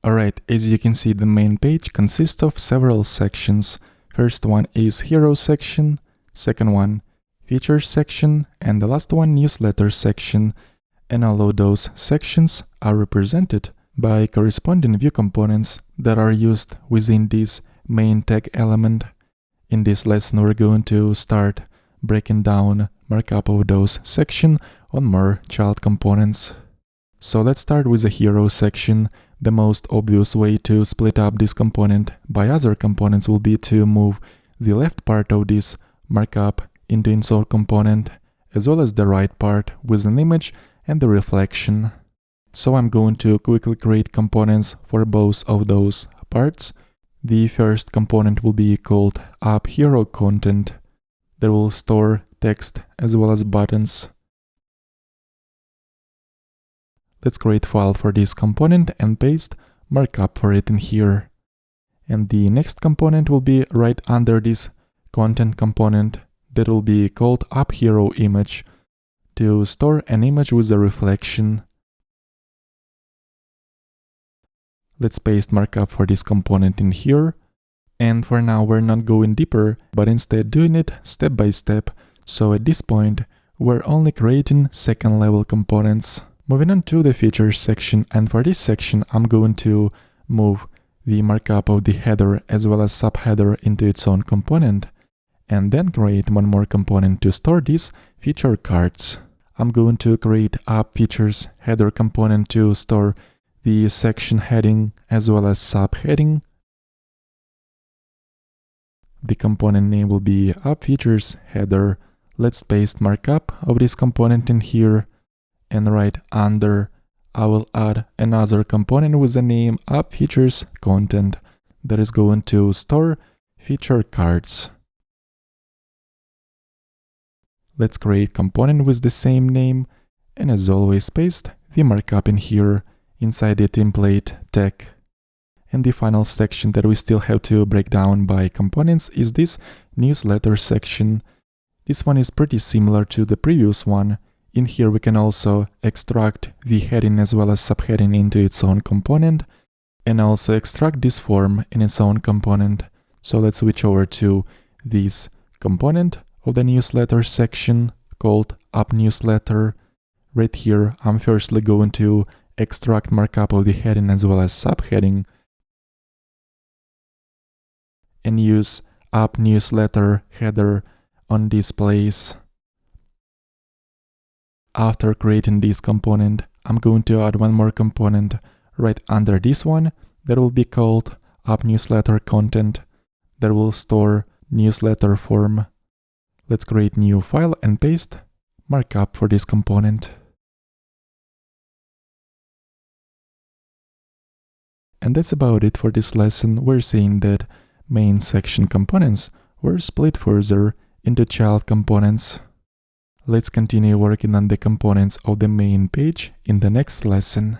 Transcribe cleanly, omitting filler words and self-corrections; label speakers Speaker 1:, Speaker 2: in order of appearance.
Speaker 1: Alright, as you can see, the main page consists of several sections. First one is Hero section, second one Features section, and the last one Newsletter section. And all of those sections are represented by corresponding Vue components that are used within this main tag element. In this lesson, we're going to start breaking down markup of those sections on more child components. So let's start with the Hero section. The most obvious way to split up this component by other components will be to move the left part of this markup into insert component, as well as the right part with an image and the reflection. So I'm going to quickly create components for both of those parts. The first component will be called App Hero Content that will store text as well as buttons. Let's create a file for this component and paste markup for it in here. And the next component will be right under this content component that will be called App Hero Image to store an image with a reflection. Let's paste markup for this component in here. And for now, we're not going deeper, but instead doing it step by step. So at this point, we're only creating second level components. Moving on to the Features section, and for this section, I'm going to move the markup of the header as well as subheader into its own component, and then create one more component to store these feature cards. I'm going to create App Features header component to store the section heading as well as subheading. The component name will be App Features header. Let's paste markup of this component in here. And right under, I will add another component with the name App Features Content that is going to store feature cards. Let's create component with the same name, and as always, paste the markup in here inside the template tag. And the final section that we still have to break down by components is this Newsletter section. This one is pretty similar to the previous one. In here we can also extract the heading as well as subheading into its own component, and also extract this form in its own component. So let's switch over to this component of the Newsletter section called App Newsletter. Right here, I'm firstly going to extract markup of the heading as well as subheading and use App Newsletter header on this place. After creating this component, I'm going to add one more component right under this one that will be called App Newsletter Content that will store newsletter form. Let's create new file and paste markup for this component. And that's about it for this lesson. We're seeing that main section components were split further into child components. Let's continue working on the components of the main page in the next lesson.